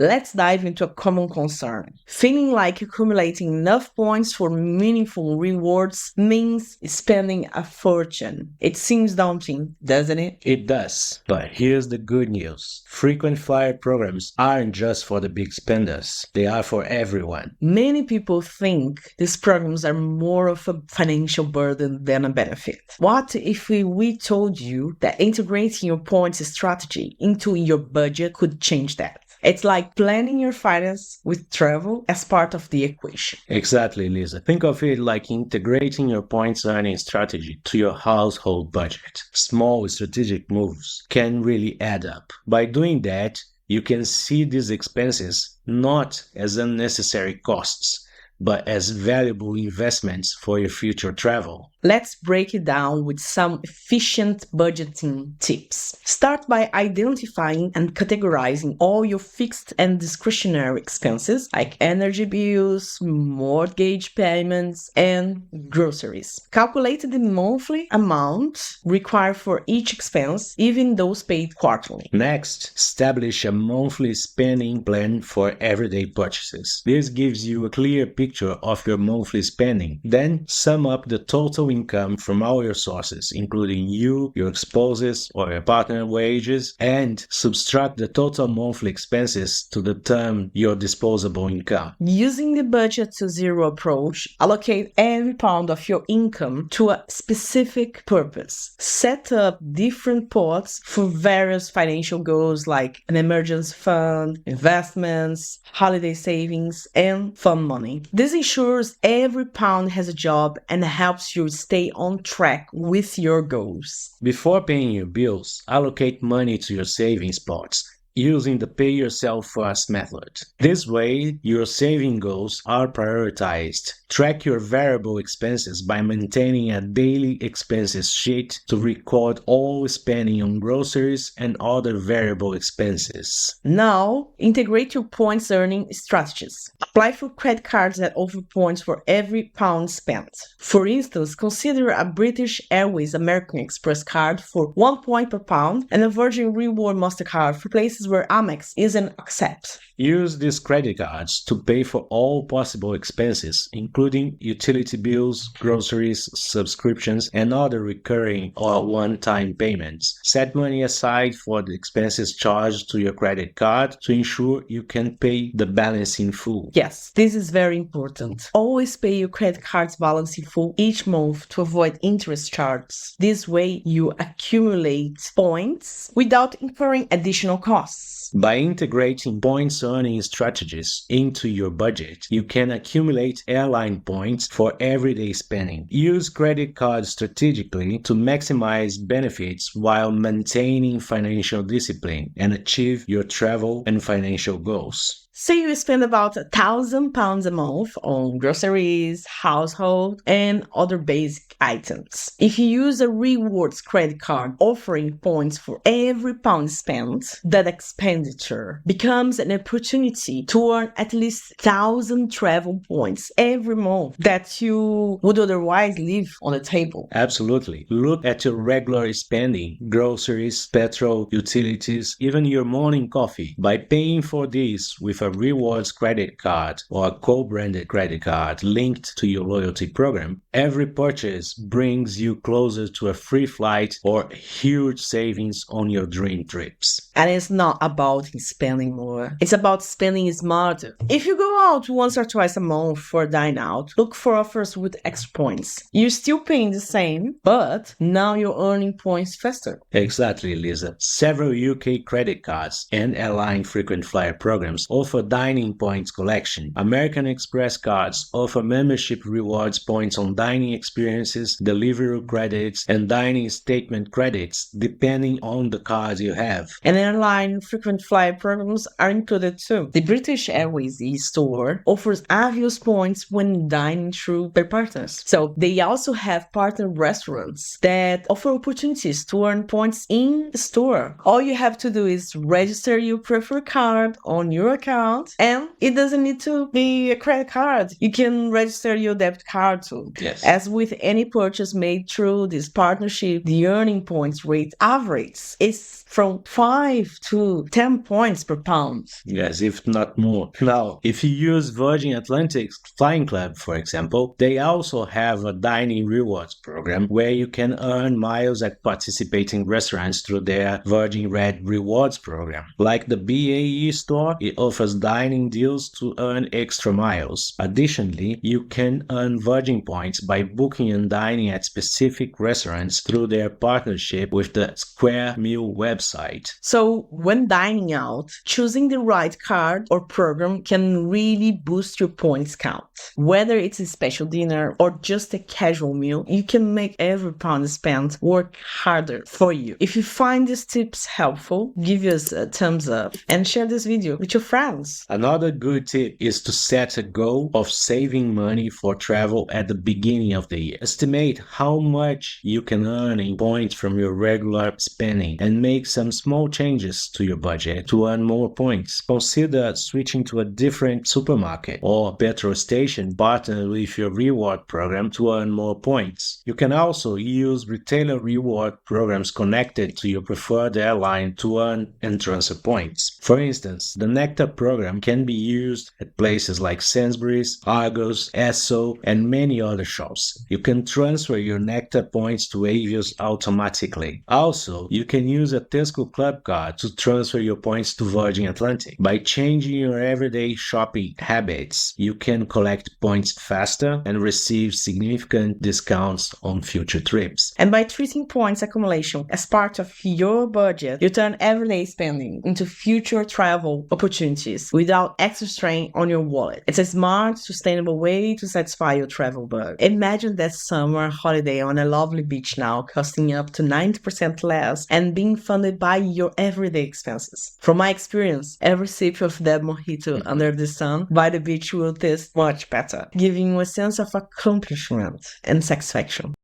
Let's dive into a common concern. Feeling like accumulating enough points for meaningful rewards means spending a fortune. It seems daunting, doesn't it? It does. But here's the good news. Frequent flyer programs aren't just for the big spenders. They are for everyone. Many people think these programs are more of a financial burden than a benefit. What if we told you that integrating your points strategy into your budget could change that? It's like planning your finance with travel as part of the equation. Exactly, Lisa. Think of it like integrating your points earning strategy to your household budget. Small strategic moves can really add up. By doing that, you can see these expenses not as unnecessary costs, but as valuable investments for your future travel. Let's break it down with some efficient budgeting tips. Start by identifying and categorizing all your fixed and discretionary expenses like energy bills, mortgage payments, and groceries. Calculate the monthly amount required for each expense, even those paid quarterly. Next, establish a monthly spending plan for everyday purchases. This gives you a clear picture of your monthly spending. Then, sum up the total income from all your sources, including you, your spouses, or your partner wages, and subtract the total monthly expenses to determine your disposable income. Using the budget to zero approach, allocate every pound of your income to a specific purpose. Set up different pots for various financial goals like an emergency fund, investments, holiday savings, and fun money. This ensures every pound has a job and helps you stay on track with your goals. Before paying your bills, allocate money to your savings pots using the pay yourself first method. This way, your saving goals are prioritized. Track your variable expenses by maintaining a daily expenses sheet to record all spending on groceries and other variable expenses. Now, integrate your points earning strategies. Apply for credit cards that offer points for every pound spent. For instance, consider a British Airways American Express card for 1 point per pound and a Virgin Reward MasterCard for places where Amex isn't accepted. Use these credit cards to pay for all possible expenses, including utility bills, groceries, subscriptions, and other recurring or one-time payments. Set money aside for the expenses charged to your credit card to ensure you can pay the balance in full. Yes, this is very important. Always pay your credit card's balance in full each month to avoid interest charges. This way, you accumulate points without incurring additional costs. By integrating points earning strategies into your budget, you can accumulate airline points for everyday spending. Use credit cards strategically to maximize benefits while maintaining financial discipline and achieve your travel and financial goals. Say you spend about £1,000 a month on groceries, household, and other basic items. If you use a rewards credit card offering points for every pound spent, that expenditure becomes an opportunity to earn at least 1,000 travel points every month that you would otherwise leave on the table. Absolutely. Look at your regular spending, groceries, petrol, utilities, even your morning coffee. By paying for these with a rewards credit card or a co-branded credit card linked to your loyalty program, every purchase brings you closer to a free flight or huge savings on your dream trips. And it's not about spending more. It's about spending smarter. If you go out once or twice a month for a dine out, look for offers with extra points. You're still paying the same, but now you're earning points faster. Exactly, Lisa. Several UK credit cards and airline frequent flyer programs offer dining points collection. American Express cards offer membership rewards points on dining experiences, delivery credits, and dining statement credits, depending on the card you have. And airline frequent flyer programs are included too. The British Airways e-store offers Avios points when dining through their partners. So they also have partner restaurants that offer opportunities to earn points in the store. All you have to do is register your preferred card on your account account, and it doesn't need to be a credit card. You can register your debit card too. Yes. As with any purchase made through this partnership, the earning points rate average is from 5 to 10 points per pound. Yes, if not more. Now, if you use Virgin Atlantic's Flying Club, for example, they also have a dining rewards program where you can earn miles at participating restaurants through their Virgin Red Rewards program. Like the BAE store, it offers dining deals to earn extra miles. Additionally, you can earn Virgin points by booking and dining at specific restaurants through their partnership with the Square Meal website. So, when dining out, choosing the right card or program can really boost your points count. Whether it's a special dinner or just a casual meal, you can make every pound spent work harder for you. If you find these tips helpful, give us a thumbs up and share this video with your friends. Another good tip is to set a goal of saving money for travel at the beginning of the year. Estimate how much you can earn in points from your regular spending and make some small changes to your budget to earn more points. Consider switching to a different supermarket or petrol station partnered with your reward program to earn more points. You can also use retailer reward programs connected to your preferred airline to earn and transfer points. For instance, the Nectar program can be used at places like Sainsbury's, Argos, Esso, and many other shops. You can transfer your Nectar points to Avios automatically. Also, you can use a Tesco Club card to transfer your points to Virgin Atlantic. By changing your everyday shopping habits, you can collect points faster and receive significant discounts on future trips. And by treating points accumulation as part of your budget, you turn everyday spending into future travel opportunities without extra strain on your wallet. It's a smart, sustainable way to satisfy your travel bug. Imagine that summer holiday on a lovely beach now costing up to 90% less and being funded by your everyday expenses. From my experience, every sip of that mojito under the sun by the beach will taste much better, giving you a sense of accomplishment and satisfaction.